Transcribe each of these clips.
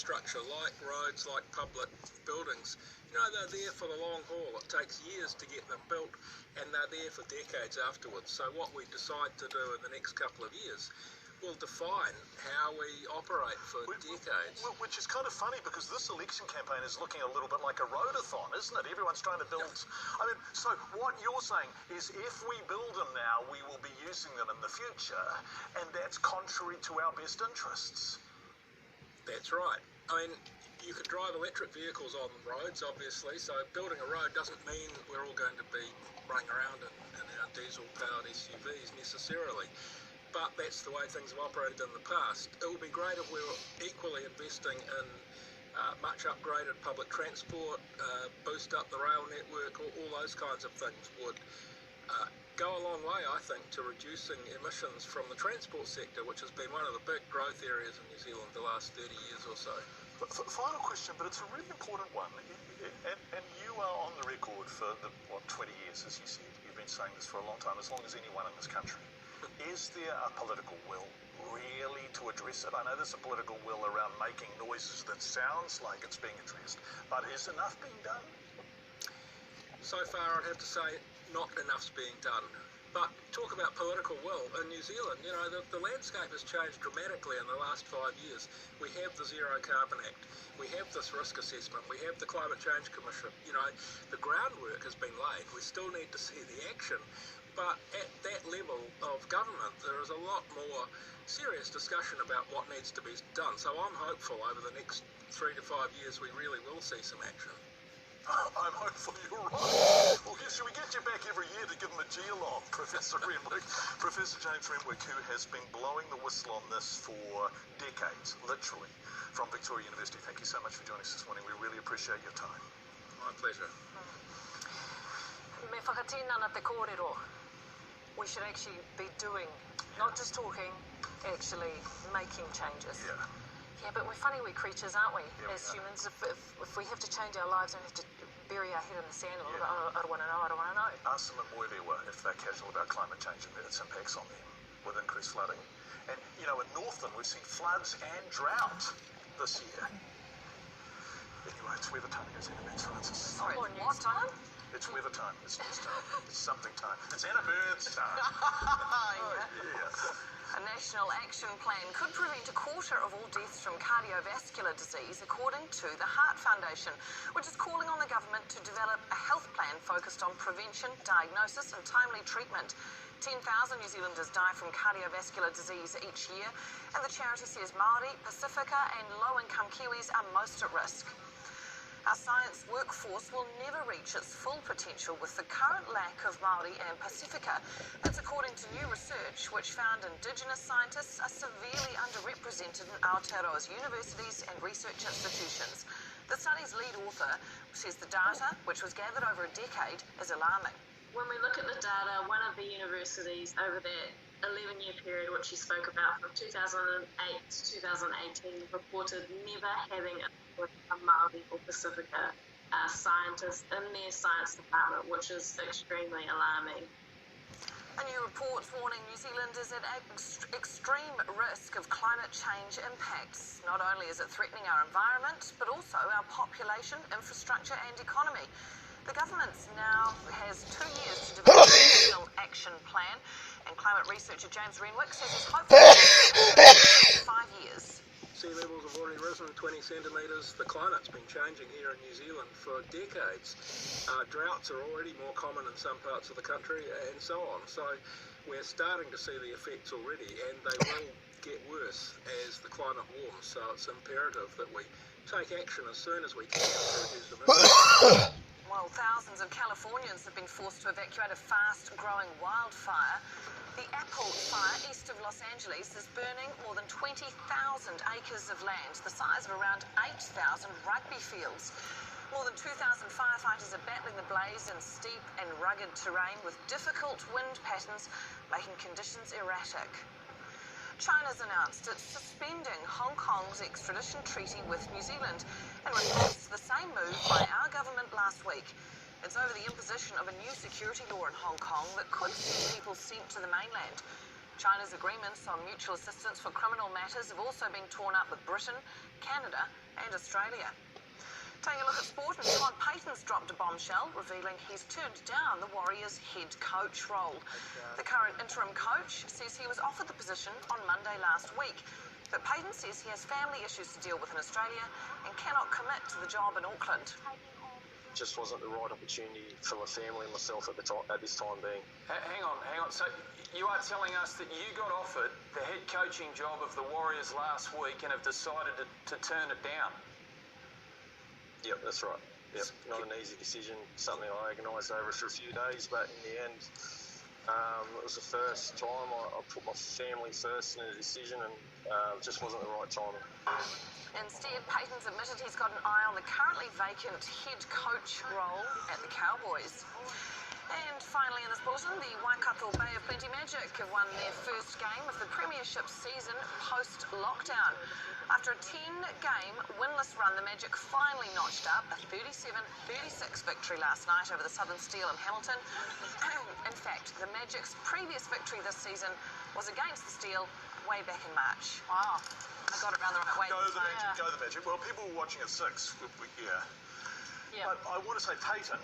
infrastructure like roads, like public buildings, they're there for the long haul. It takes years to get them built, and they're there for decades afterwards. So what we decide to do in the next couple of years will define how we operate for decades. Which is kind of funny, because this election campaign is looking a little bit like a roadathon, isn't it? Everyone's trying to build... I mean, so what you're saying is if we build them now, we will be using them in the future, and that's contrary to our best interests. That's right. I mean, you could drive electric vehicles on roads, obviously, so building a road doesn't mean we're all going to be running around in our diesel-powered SUVs necessarily. But that's the way things have operated in the past. It would be great if we were equally investing in much upgraded public transport, boost up the rail network, all those kinds of things would go a long way, I think, to reducing emissions from the transport sector, which has been one of the big growth areas in New Zealand the last 30 years or so. Final question, but it's a really important one. And you are on the record for 20 years, as you said. You've been saying this for a long time, as long as anyone in this country. Is there a political will really to address it? I know there's a political will around making noises that sounds like it's being addressed, but is enough being done? So far, I'd have to say not enough's being done. But talk about political will. In New Zealand, the landscape has changed dramatically in the last 5 years. We have the Zero Carbon Act. We have this risk assessment. We have the Climate Change Commission. The groundwork has been laid. We still need to see the action. But at that level of government, there is a lot more serious discussion about what needs to be done. So I'm hopeful over the next 3 to 5 years we really will see some action. I'm hopeful you're right. Well, should we get you back every year to give him a G-along, Professor Renwick? Professor James Renwick, who has been blowing the whistle on this for decades, literally, from Victoria University. Thank you so much for joining us this morning. We really appreciate your time. My pleasure. Me whakatina na te kōrero. We should actually be doing, not just talking, actually making changes. Yeah, but we're funny wee creatures, aren't we, as humans? If we have to change our lives and we have to bury our head in the sand a little bit, I don't want to know. Ask them in Moerewa if they're casual about climate change and its impacts on them with increased flooding. And, in Northland, we've seen floods and drought this year. Anyway, it's weather time. It's Anna Burns Francis. Sorry, what time? It's weather time. It's news time. It's something time. It's Anna Burns time. A national action plan could prevent a quarter of all deaths from cardiovascular disease, according to the Heart Foundation, which is calling on the government to develop a health plan focused on prevention, diagnosis and timely treatment. 10,000 New Zealanders die from cardiovascular disease each year, and the charity says Māori, Pacifica and low-income Kiwis are most at risk. Our science workforce will never reach its full potential with the current lack of Māori and Pacifica. That's according to new research which found Indigenous scientists are severely underrepresented in Aotearoa's universities and research institutions. The study's lead author says the data, which was gathered over a decade, is alarming. When we look at the data, one of the universities over that 11-year period, which you spoke about, from 2008 to 2018, reported never having a Māori or Pacifica scientist in their science department, which is extremely alarming. A new report warning New Zealand is at extreme risk of climate change impacts. Not only is it threatening our environment, but also our population, infrastructure and economy. The government now has 2 years to develop a national action plan, and climate researcher James Renwick says he's hopeful in 5 years. Sea levels have already risen 20 centimetres. The climate's been changing here in New Zealand for decades. Droughts are already more common in some parts of the country and so on. So we're starting to see the effects already, and they will get worse as the climate warms. So it's imperative that we take action as soon as we can to reduce emissions. Well, thousands of Californians have been forced to evacuate a fast-growing wildfire. The Apple Fire east of Los Angeles is burning more than 20,000 acres of land, the size of around 8,000 rugby fields. More than 2,000 firefighters are battling the blaze in steep and rugged terrain with difficult wind patterns, making conditions erratic. China's announced it's suspending Hong Kong's extradition treaty with New Zealand in response to the same move by our government last week. It's over the imposition of a new security law in Hong Kong that could see people sent to the mainland. China's agreements on mutual assistance for criminal matters have also been torn up with Britain, Canada and Australia. Taking a look at sport, and Todd Payten's dropped a bombshell, revealing he's turned down the Warriors' head coach role. The current interim coach says he was offered the position on Monday last week, but Payten says he has family issues to deal with in Australia and cannot commit to the job in Auckland. Just wasn't the right opportunity for my family and myself at this time being. Hang on. So you are telling us that you got offered the head coaching job of the Warriors last week and have decided to turn it down? Yep, that's right. Yep, not an easy decision, something I agonised over for a few days, but in the end, it was the first time I put my family first in a decision, and it just wasn't the right time. Instead, Payten's admitted he's got an eye on the currently vacant head coach role at the Cowboys. And finally in this bulletin, the Waikato Bay of Plenty Magic have won their first game of the Premiership season post-lockdown. After a 10-game winless run, the Magic finally notched up a 37-36 victory last night over the Southern Steel in Hamilton. In fact, the Magic's previous victory this season was against the Steel way back in March. Wow, I got it around the right way. Go the Magic. Well, people were watching at 6. Yeah. But I want to say Payten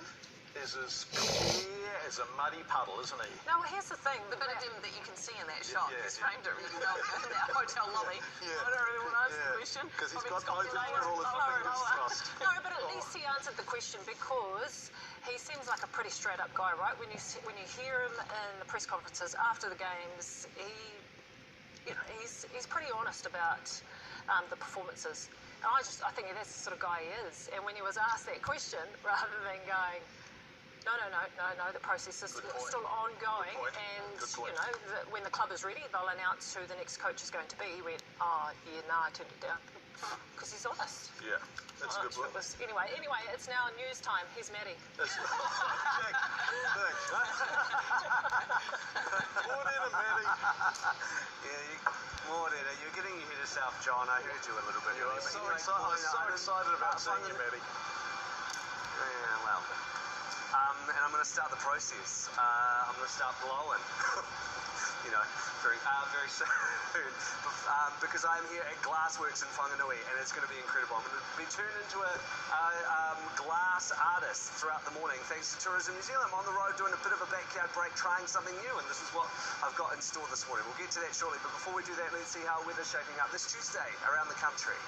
is as clear as a muddy puddle, isn't he? No, well, here's the thing, the bit of dim that you can see in that shot, he's framed it really well in that hotel lobby. Yeah. I don't really want to ask the question. Because he's got Scott open Delaney where all his fingers thrust. No, but at least he answered the question, because he seems like a pretty straight-up guy, right? When you hear him in the press conferences after the games, he's pretty honest about the performances. And I think that's the sort of guy he is. And when he was asked that question, rather than going, no, the process is still ongoing, and when the club is ready, they'll announce who the next coach is going to be. He went, I turned it down, because he's honest. Yeah, that's a good point. Anyway, it's now news time. Here's Maddie. Jack, thanks. Morena, Maddie. Morena, you're getting ahead of yourself, John. I heard you a little bit. I'm so excited about seeing you, Maddie. Yeah, well. And I'm going to start the process. I'm going to start blowing. Very soon. Because I'm here at Glassworks in Whanganui, and it's going to be incredible. I'm going to be turned into a glass artist throughout the morning, thanks to Tourism New Zealand. I'm on the road doing a bit of a backyard break, trying something new, and this is what I've got in store this morning. We'll get to that shortly, but before we do that, let's see how weather's shaping up this Tuesday around the country.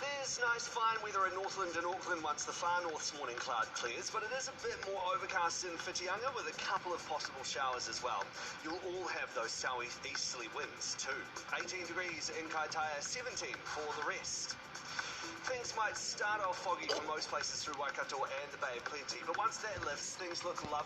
There's nice fine weather in Northland and Auckland once the far north's morning cloud clears, but it is a bit more overcast in Whitianga with a couple of possible showers as well. You'll all have those southeasterly winds too. 18 degrees in Kaitaia, 17 for the rest. Things might start off foggy for most places through Waikato and the Bay of Plenty, but once that lifts, things look lovely.